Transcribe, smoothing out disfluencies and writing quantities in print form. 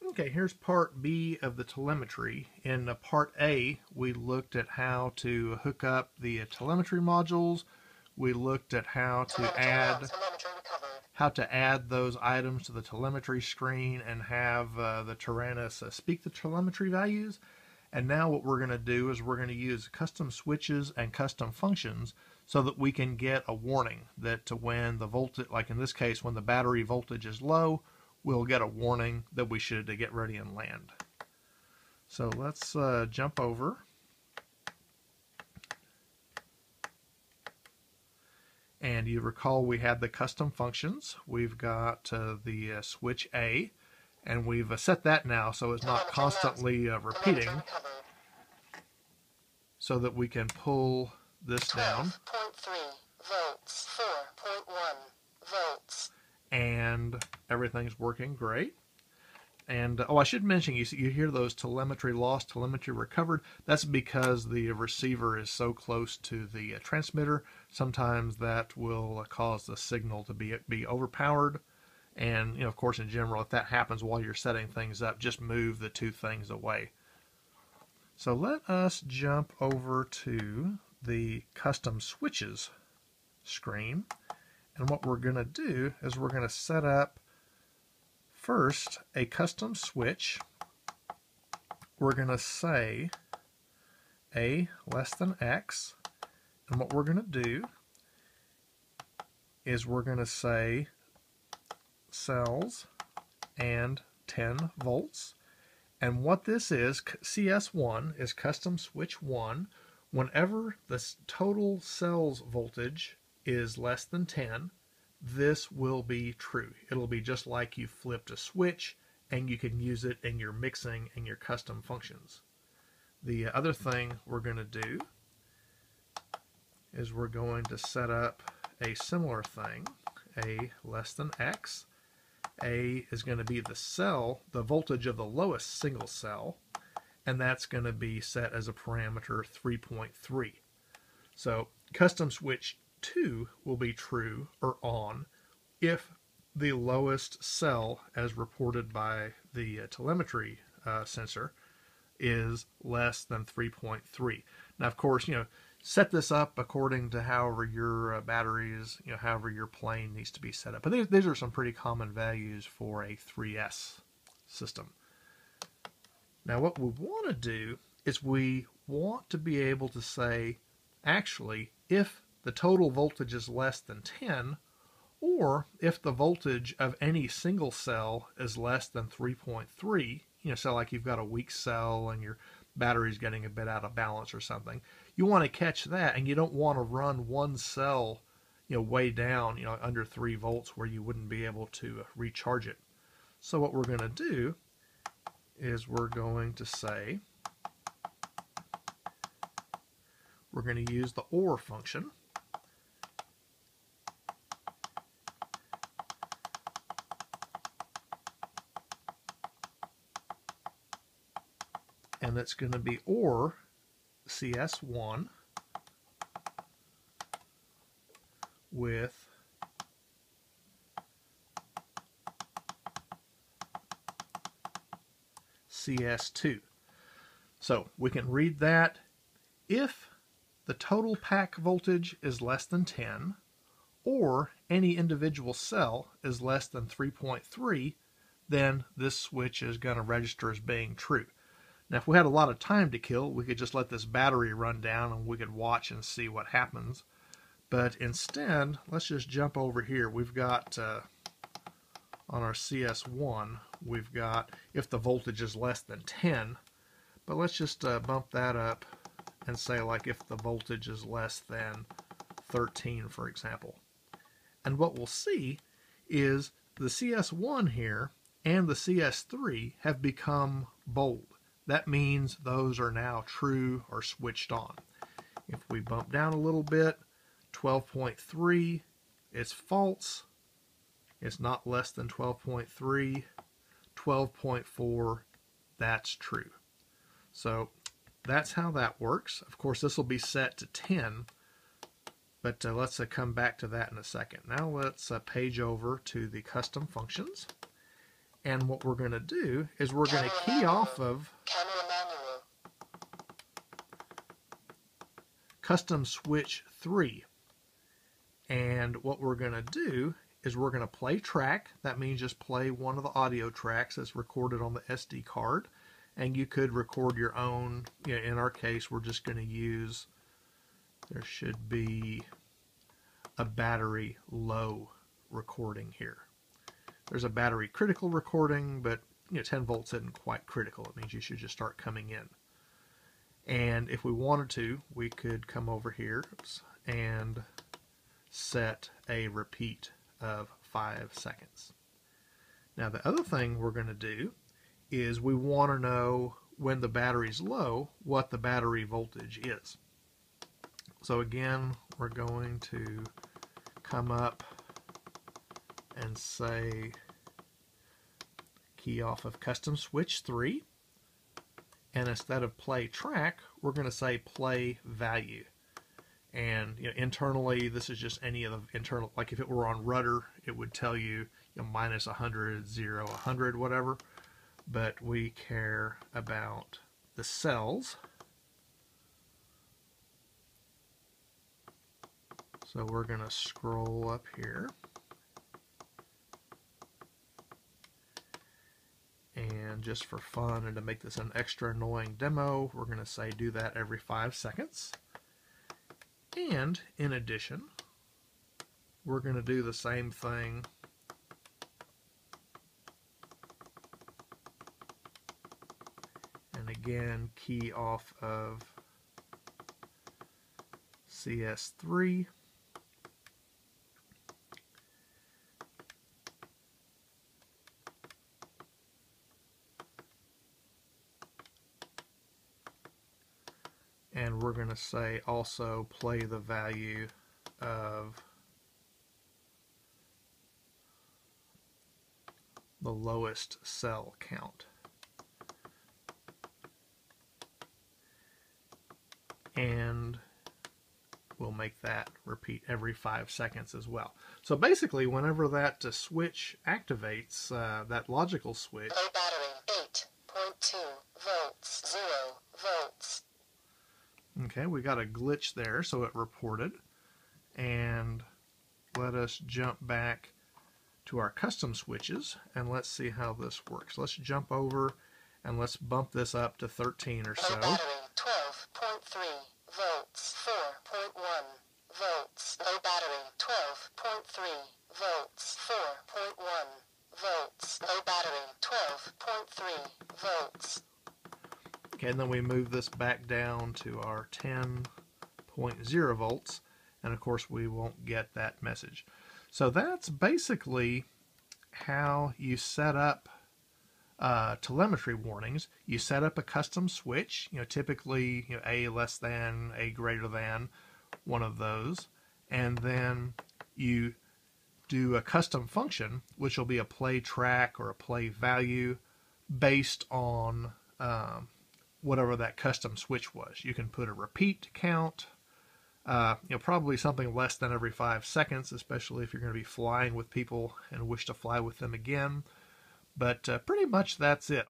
Okay, here's part B of the telemetry. In part A, we looked at how to hook up the telemetry modules. We looked at how to add those items to the telemetry screen and have the Taranis speak the telemetry values. And now what we're going to do is we're going to use custom switches and custom functions so that we can get a warning that when the voltage, like in this case, when the battery voltage is low, we'll get a warning that we should get ready and land. So let's jump over. And you recall we had the custom functions. We've got the switch A, and we've set that now so it's not constantly repeating, so that we can pull this down. 12.3 volts, 4.1 volts. And everything's working great. And oh, I should mention, you hear those telemetry lost, telemetry recovered. That's because the receiver is so close to the transmitter. Sometimes that will cause the signal to be overpowered. And of course, in general, if that happens while you're setting things up, just move the two things away. So let us jump over to the custom switches screen. And what we're going to do is we're going to set up first a custom switch. We're going to say A less than X. And what we're going to do is we're going to say cells and 10 volts. And what this is, CS1 is custom switch 1. Whenever the total cells voltage is less than 10, this will be true. It'll be just like you flipped a switch, and you can use it in your mixing and your custom functions. The other thing we're going to do is we're going to set up a similar thing, A less than X. A is going to be the cell, the voltage of the lowest single cell, and that's going to be set as a parameter 3.3. So custom switch 2 will be true or on if the lowest cell, as reported by the telemetry sensor, is less than 3.3. Now, of course, set this up according to however your batteries, however your plane needs to be set up. But these are some pretty common values for a 3S system. Now, what we want to do is we want to be able to say, actually, if the total voltage is less than 10, or if the voltage of any single cell is less than 3.3, so like you've got a weak cell and your battery's getting a bit out of balance or something, you want to catch that, and you don't want to run one cell way down, under 3 volts where you wouldn't be able to recharge it. So what we're going to do is we're going to say, we're going to use the OR function. And it's going to be OR CS1 with CS2. So we can read that. If the total pack voltage is less than 10, or any individual cell is less than 3.3, then this switch is going to register as being true. Now, if we had a lot of time to kill, we could just let this battery run down and we could watch and see what happens. But instead, let's just jump over here. We've got, on our CS1, we've got if the voltage is less than 10. But let's just bump that up and say, like, if the voltage is less than 13, for example. And what we'll see is the CS1 here and the CS3 have become bold. That means those are now true or switched on. If we bump down a little bit, 12.3, it's false. It's not less than 12.3. 12.4, that's true. So that's how that works. Of course, this will be set to 10, but let's come back to that in a second. Now let's page over to the custom functions. And what we're going to do is we're going to key off of Camera manual. custom switch 3. And what we're going to do is we're going to play track. That means just play one of the audio tracks that's recorded on the SD card. And you could record your own. You know, in our case, we're just going to use, there should be a battery low recording here. There's a battery critical recording, but 10 volts isn't quite critical. It means you should just start coming in. And if we wanted to, we could come over here and set a repeat of 5 seconds. Now the other thing we're going to do is we want to know when the battery's low what the battery voltage is. So again, we're going to come up and say key off of custom switch 3, and instead of play track we're going to say play value. And internally this is just any of the internal, like if it were on rudder it would tell you, minus 100, 0, 100, whatever, but we care about the cells. So we're going to scroll up here and just for fun and to make this an extra annoying demo, we're going to say do that every 5 seconds. And in addition, we're going to do the same thing and again key off of CS3. And we're going to say also play the value of the lowest cell count. And we'll make that repeat every 5 seconds as well. So basically, whenever that switch activates, that logical switch. Low battery, 8.2 volts, 0 volts. Okay, we got a glitch there, so it reported. And let us jump back to our custom switches, and let's see how this works. Let's jump over, and let's bump this up to 13 or so. Low battery, 12.3 volts, 4.1 volts. Low battery, 12.3 volts, 4.1 volts. Low battery, 12.3 volts. Okay, and then we move this back down to our 10.0 volts, and of course we won't get that message. So that's basically how you set up telemetry warnings. You set up a custom switch, typically A less than, A greater than, one of those, and then you do a custom function, which will be a play track or a play value based on whatever that custom switch was. You can put a repeat count, probably something less than every 5 seconds, especially if you're going to be flying with people and wish to fly with them again. But pretty much that's it.